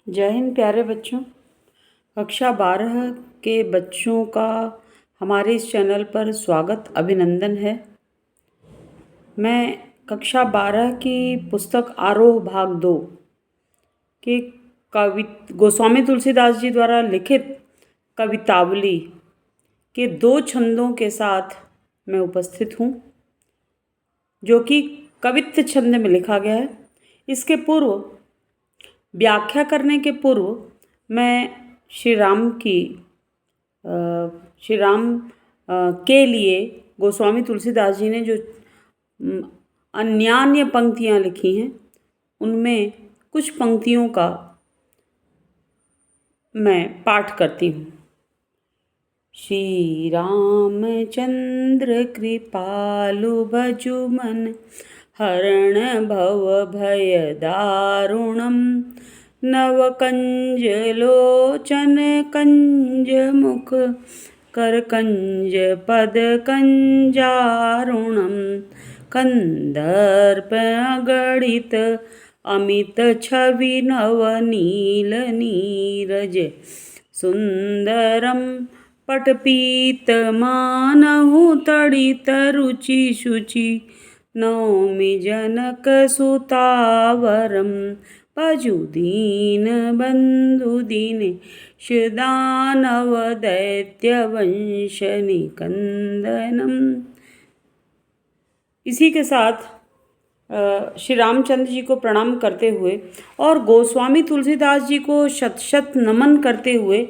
जय हिंद प्यारे बच्चों। कक्षा 12 के बच्चों का हमारे इस चैनल पर स्वागत अभिनंदन है। मैं कक्षा 12 की पुस्तक आरोह भाग 2 के गोस्वामी तुलसीदास जी द्वारा लिखित कवितावली के 2 छंदों के साथ मैं उपस्थित हूँ, जो कि कवित्त छंद में लिखा गया है। इसके पूर्व व्याख्या करने के पूर्व मैं श्री राम के लिए गोस्वामी तुलसीदास जी ने जो अन्यान्य पंक्तियाँ लिखी हैं, उनमें कुछ पंक्तियों का मैं पाठ करती हूँ। श्री रामचंद्र कृपालु भजु मन हरण भव भय दारुणम नव कंज लोचन कंज मुख कर कंज पद कंजारुणम कंदर्प अगणित अमित छवि नव नील नीरज सुंदरम पटपीत मानहु तड़ित रुचि शुचि नौमि जनक सुतावरम भजु दीन बंधु दीनेश दानव दैत्य वंश निकंदनम। इसी के साथ श्री रामचंद्र जी को प्रणाम करते हुए और गोस्वामी तुलसीदास जी को शत शत नमन करते हुए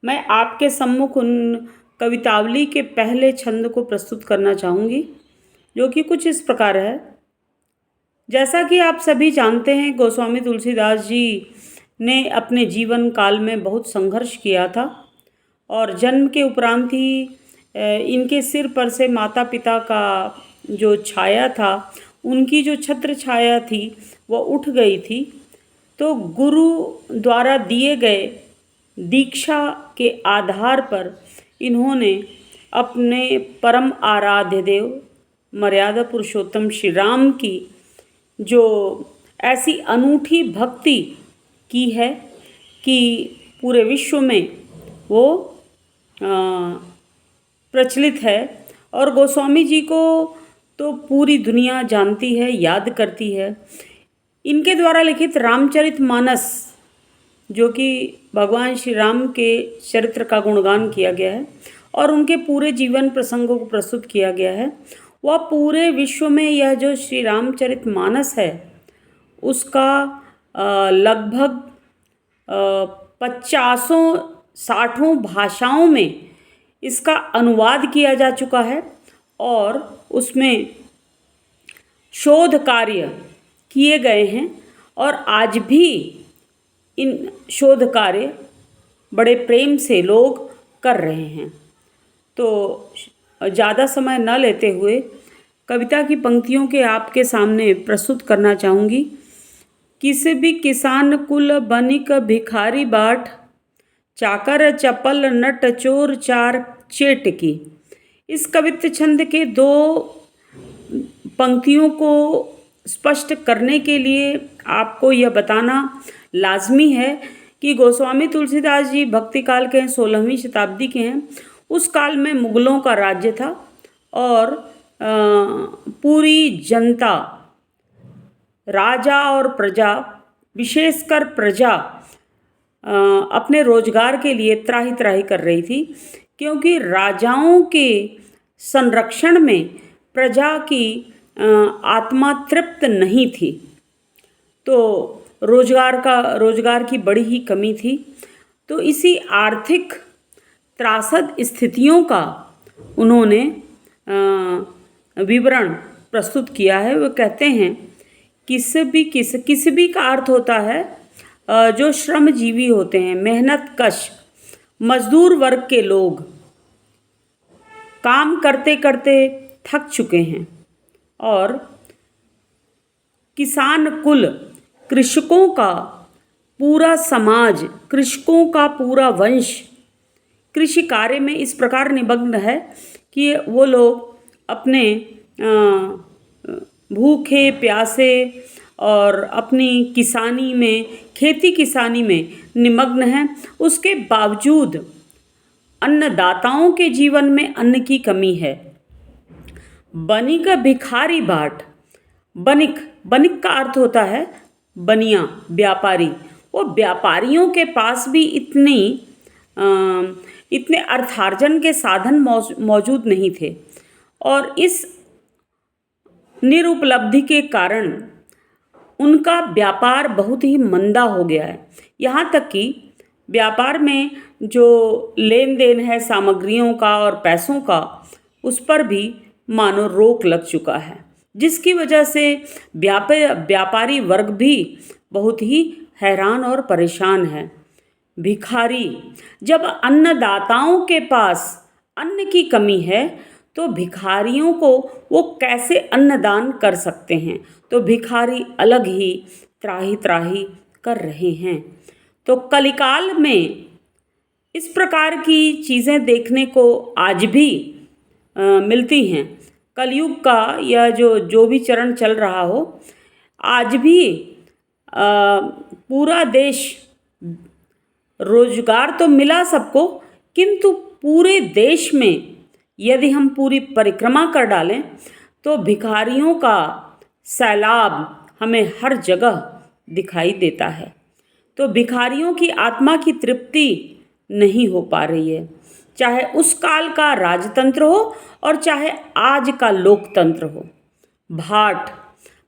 मैं आपके सम्मुख उन कवितावली के पहले छंद को प्रस्तुत करना चाहूँगी, जो कि कुछ इस प्रकार है। जैसा कि आप सभी जानते हैं, गोस्वामी तुलसीदास जी ने अपने जीवन काल में बहुत संघर्ष किया था और जन्म के उपरांत ही इनके सिर पर से माता पिता का जो छाया था, उनकी जो छत्र छाया थी, वो उठ गई थी। तो गुरु द्वारा दिए गए दीक्षा के आधार पर इन्होंने अपने परम आराध्य देव मर्यादा पुरुषोत्तम श्री राम की जो ऐसी अनूठी भक्ति की है कि पूरे विश्व में वो प्रचलित है। और गोस्वामी जी को तो पूरी दुनिया जानती है, याद करती है। इनके द्वारा लिखित रामचरितमानस, जो कि भगवान श्री राम के चरित्र का गुणगान किया गया है और उनके पूरे जीवन प्रसंगों को प्रस्तुत किया गया है, वह पूरे विश्व में यह जो श्री रामचरितमानस है, उसका लगभग 50-60 भाषाओं में इसका अनुवाद किया जा चुका है और उसमें शोध कार्य किए गए हैं और आज भी इन शोध कार्य बड़े प्रेम से लोग कर रहे हैं। तो ज़्यादा समय न लेते हुए कविता की पंक्तियों के आपके सामने प्रस्तुत करना चाहूँगी। किसी भी किसान कुल बनिक भिखारी बाट, चाकर चपल नट चोर चार चेट की। इस कवित्त छंद के 2 पंक्तियों को स्पष्ट करने के लिए आपको यह बताना लाजमी है कि गोस्वामी तुलसीदास जी भक्ति काल के हैं, 16वीं शताब्दी के हैं। उस काल में मुगलों का राज्य था और पूरी जनता, राजा और प्रजा, विशेषकर प्रजा अपने रोजगार के लिए त्राहि त्राहि कर रही थी, क्योंकि राजाओं के संरक्षण में प्रजा की आत्मा तृप्त नहीं थी। तो रोजगार की बड़ी ही कमी थी। तो इसी आर्थिक त्रासद स्थितियों का उन्होंने विवरण प्रस्तुत किया है। वो कहते हैं किसी भी का अर्थ होता है जो श्रमजीवी होते हैं, मेहनत कश मजदूर वर्ग के लोग काम करते करते थक चुके हैं। और किसान कुल, कृषकों का पूरा समाज, कृषकों का पूरा वंश कृषि कार्य में इस प्रकार निमग्न है कि वो लोग अपने भूखे प्यासे और अपनी किसानी में, खेती किसानी में निमग्न हैं, उसके बावजूद अन्नदाताओं के जीवन में अन्न की कमी है। बनिक भिखारी बाट। बनिक, बनिक का अर्थ होता है बनिया, व्यापारी। वो व्यापारियों के पास भी इतने अर्थार्जन के साधन मौजूद नहीं थे, और इस निरुपलब्धि के कारण उनका व्यापार बहुत ही मंदा हो गया है। यहाँ तक कि व्यापार में जो लेन देन है सामग्रियों का और पैसों का, उस पर भी मानो रोक लग चुका है, जिसकी वजह से व्यापारी वर्ग भी बहुत ही हैरान और परेशान है। भिखारी, जब अन्नदाताओं के पास अन्न की कमी है तो भिखारियों को वो कैसे अन्नदान कर सकते हैं? तो भिखारी अलग ही त्राही त्राही कर रहे हैं। तो कलिकाल में इस प्रकार की चीज़ें देखने को आज भी मिलती हैं। कलयुग का यह जो भी चरण चल रहा हो, आज भी पूरा देश, रोजगार तो मिला सबको, किंतु पूरे देश में यदि हम पूरी परिक्रमा कर डालें तो भिखारियों का सैलाब हमें हर जगह दिखाई देता है। तो भिखारियों की आत्मा की तृप्ति नहीं हो पा रही है, चाहे उस काल का राजतंत्र हो और चाहे आज का लोकतंत्र हो। भाट,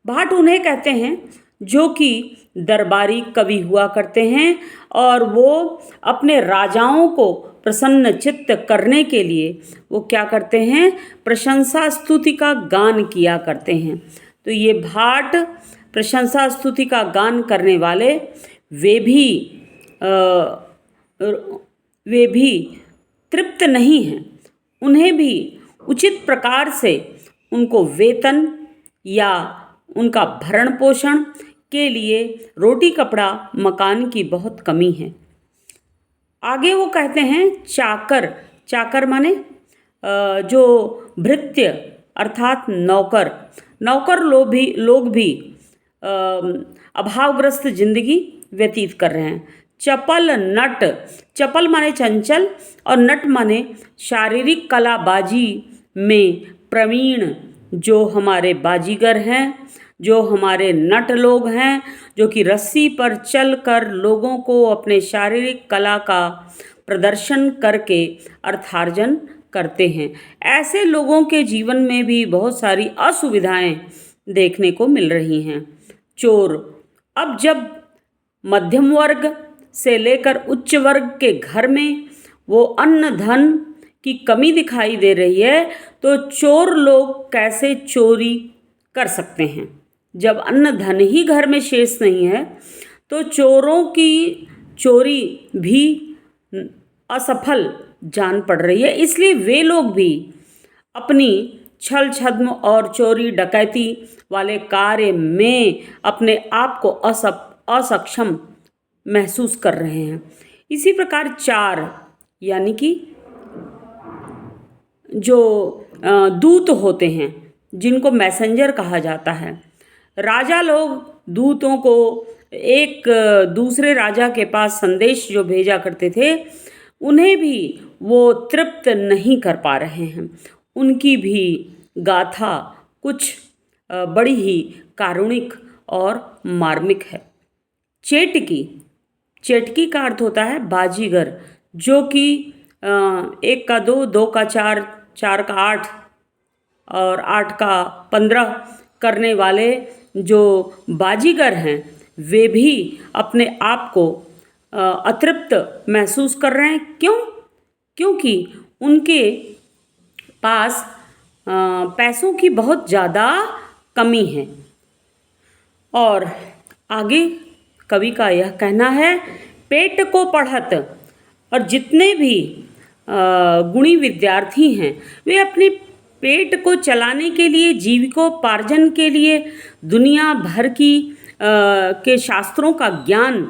भाट उन्हें कहते हैं जो कि दरबारी कवि हुआ करते हैं, और वो अपने राजाओं को प्रसन्न चित्त करने के लिए वो क्या करते हैं? प्रशंसा स्तुति का गान किया करते हैं। तो ये भाट, प्रशंसा स्तुति का गान करने वाले, वे भी तृप्त नहीं हैं। उन्हें भी उचित प्रकार से उनको वेतन या उनका भरण पोषण के लिए रोटी कपड़ा मकान की बहुत कमी है। आगे वो कहते हैं चाकर। चाकर माने जो भृत्य अर्थात नौकर। नौकर लोग भी अभावग्रस्त जिंदगी व्यतीत कर रहे हैं। चपल नट, चपल माने चंचल और नट माने शारीरिक कलाबाजी में प्रवीण जो हमारे बाजीगर हैं, जो हमारे नट लोग हैं, जो कि रस्सी पर चलकर लोगों को अपने शारीरिक कला का प्रदर्शन करके अर्थार्जन करते हैं। ऐसे लोगों के जीवन में भी बहुत सारी असुविधाएं देखने को मिल रही हैं। चोर, अब जब मध्यम वर्ग से लेकर उच्च वर्ग के घर में वो अन्न धन की कमी दिखाई दे रही है, तो चोर लोग कैसे चोरी कर सकते हैं? जब अन्न धन ही घर में शेष नहीं है, तो चोरों की चोरी भी असफल जान पड़ रही है। इसलिए वे लोग भी अपनी छल छद्म और चोरी डकैती वाले कार्य में अपने आप को असक्षम महसूस कर रहे हैं। इसी प्रकार चार, यानी कि जो दूत होते हैं, जिनको मैसेंजर कहा जाता है। राजा लोग दूतों को एक दूसरे राजा के पास संदेश जो भेजा करते थे, उन्हें भी वो तृप्त नहीं कर पा रहे हैं। उनकी भी गाथा कुछ बड़ी ही कारुणिक और मार्मिक है। चेटकी, चेटकी का अर्थ होता है बाजीगर, जो कि 1 का 2, 2 का 4, 4 का 8 और 8 का 15 करने वाले जो बाजीगर हैं, वे भी अपने आप को अतृप्त महसूस कर रहे हैं। क्यों? क्योंकि उनके पास पैसों की बहुत ज़्यादा कमी है। और आगे कवि का यह कहना है, पेट को पढ़त, और जितने भी गुणी विद्यार्थी हैं, वे अपने पेट को चलाने के लिए, जीविकोपार्जन के लिए दुनिया भर की के शास्त्रों का ज्ञान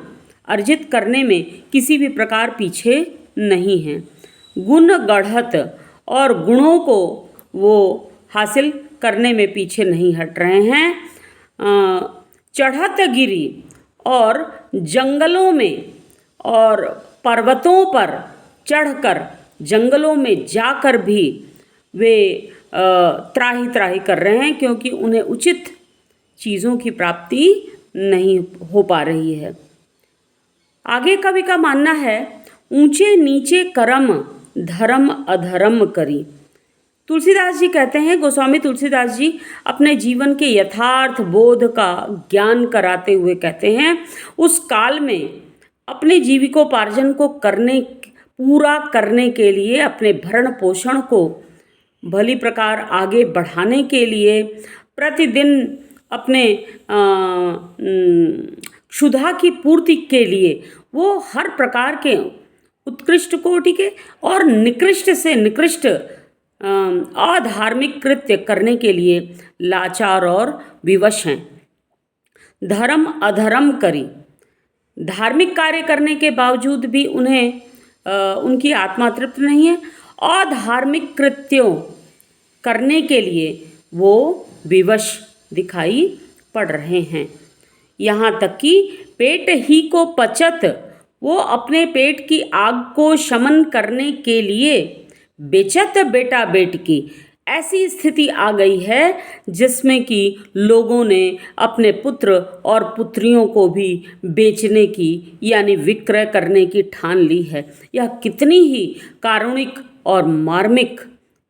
अर्जित करने में किसी भी प्रकार पीछे नहीं हैं। गुण गढ़त, और गुणों को वो हासिल करने में पीछे नहीं हट रहे हैं। चढ़त गिरी और जंगलों में और पर्वतों पर चढ़कर जंगलों में जाकर भी वे त्राहि त्राहि कर रहे हैं, क्योंकि उन्हें उचित चीज़ों की प्राप्ति नहीं हो पा रही है। आगे कवि का मानना है, ऊंचे नीचे करम धर्म अधर्म करी। तुलसीदास जी कहते हैं, गोस्वामी तुलसीदास जी अपने जीवन के यथार्थ बोध का ज्ञान कराते हुए कहते हैं, उस काल में अपने जीविकोपार्जन को पूरा करने के लिए, अपने भरण पोषण को भली प्रकार आगे बढ़ाने के लिए, प्रतिदिन अपने क्षुधा की पूर्ति के लिए वो हर प्रकार के उत्कृष्ट कोटि के और निकृष्ट से निकृष्ट अधार्मिक कृत्य करने के लिए लाचार और विवश हैं। धर्म अधर्म करी, धार्मिक कार्य करने के बावजूद भी उन्हें उनकी आत्मा तृप्त नहीं है। अधार्मिक कृत्यों करने के लिए वो विवश दिखाई पड़ रहे हैं। यहाँ तक कि पेट ही को पचत, वो अपने पेट की आग को शमन करने के लिए बेचत बेटा बेटकी, ऐसी स्थिति आ गई है जिसमें कि लोगों ने अपने पुत्र और पुत्रियों को भी बेचने की यानी विक्रय करने की ठान ली है। यह कितनी ही कारुणिक और मार्मिक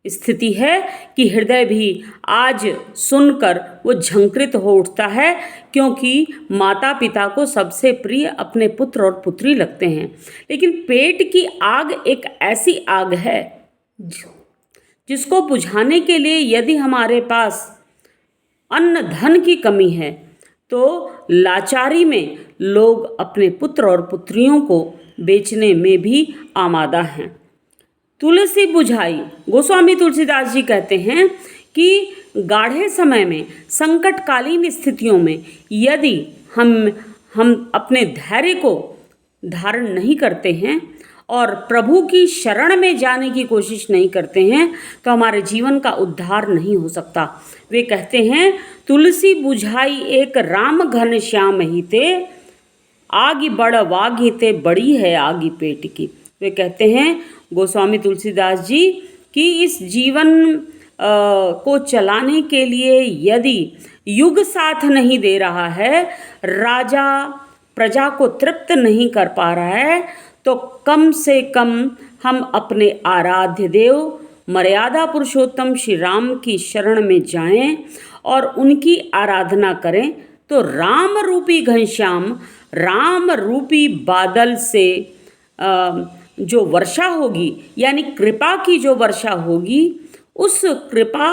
स्थिति है कि हृदय भी आज सुनकर वो झंकृत हो उठता है, क्योंकि माता पिता को सबसे प्रिय अपने पुत्र और पुत्री लगते हैं। लेकिन पेट की आग एक ऐसी आग है जिसको बुझाने के लिए यदि हमारे पास अन्न धन की कमी है तो लाचारी में लोग अपने पुत्र और पुत्रियों को बेचने में भी आमादा हैं। तुलसी बुझाई, गोस्वामी तुलसीदास जी कहते हैं कि गाढ़े समय में, संकटकालीन स्थितियों में यदि हम अपने धैर्य को धारण नहीं करते हैं और प्रभु की शरण में जाने की कोशिश नहीं करते हैं तो हमारे जीवन का उद्धार नहीं हो सकता। वे कहते हैं, तुलसी बुझाई एक राम घन श्याम ही ते, आगी बड़ वागी ते बड़ी है आगी पेट की। वे कहते हैं गोस्वामी तुलसीदास जी कि इस जीवन को चलाने के लिए यदि युग साथ नहीं दे रहा है, राजा प्रजा को तृप्त नहीं कर पा रहा है, तो कम से कम हम अपने आराध्य देव मर्यादा पुरुषोत्तम श्री राम की शरण में जाएं और उनकी आराधना करें। तो राम रूपी घनश्याम, राम रूपी बादल से जो वर्षा होगी यानी कृपा की जो वर्षा होगी, उस कृपा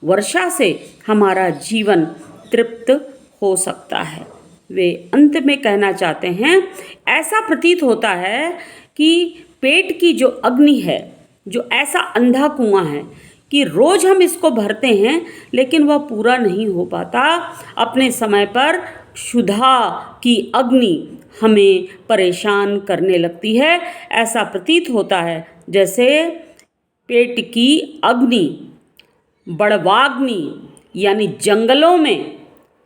वर्षा से हमारा जीवन तृप्त हो सकता है। वे अंत में कहना चाहते हैं, ऐसा प्रतीत होता है कि पेट की जो अग्नि है, जो ऐसा अंधा कुआं है कि रोज हम इसको भरते हैं लेकिन वह पूरा नहीं हो पाता। अपने समय पर क्षुधा की अग्नि हमें परेशान करने लगती है। ऐसा प्रतीत होता है जैसे पेट की अग्नि बड़वाग्नि यानी जंगलों में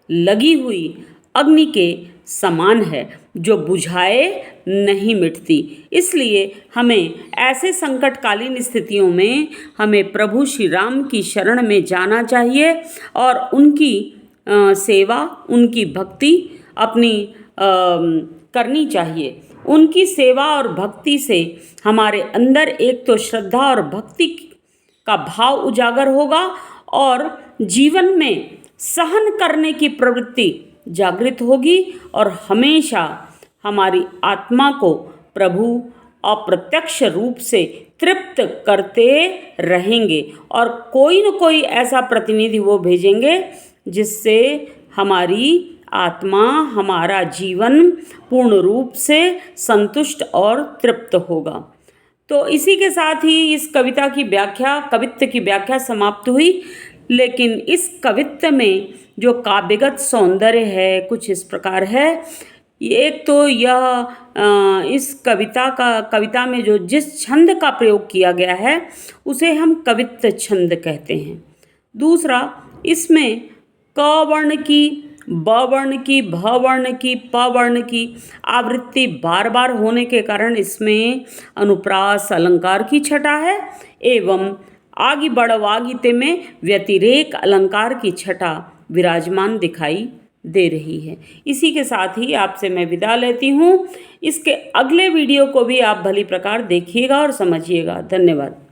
लगी हुई अग्नि के समान है, जो बुझाए नहीं मिटती। इसलिए हमें ऐसे संकटकालीन स्थितियों में हमें प्रभु श्री राम की शरण में जाना चाहिए और उनकी सेवा, उनकी भक्ति अपनी करनी चाहिए। उनकी सेवा और भक्ति से हमारे अंदर एक तो श्रद्धा और भक्ति का भाव उजागर होगा और जीवन में सहन करने की प्रवृत्ति जागृत होगी और हमेशा हमारी आत्मा को प्रभु अप्रत्यक्ष रूप से तृप्त करते रहेंगे और कोई न कोई ऐसा प्रतिनिधि वो भेजेंगे जिससे हमारी आत्मा, हमारा जीवन पूर्ण रूप से संतुष्ट और तृप्त होगा। तो इसी के साथ ही इस कवित्व की व्याख्या समाप्त हुई। लेकिन इस कवित्व में जो काव्यगत सौंदर्य है कुछ इस प्रकार है। एक तो यह इस कविता में जो जिस छंद का प्रयोग किया गया है उसे हम कवित्व छंद कहते हैं। दूसरा, इसमें क वर्ण की ब वर्ण की, भ वर्ण की, प वर्ण की आवृत्ति बार बार होने के कारण इसमें अनुप्रास अलंकार की छटा है एवं आगि बड़वागिते में व्यतिरेक अलंकार की छटा विराजमान दिखाई दे रही है। इसी के साथ ही आपसे मैं विदा लेती हूँ। इसके अगले वीडियो को भी आप भली प्रकार देखिएगा और समझिएगा। धन्यवाद।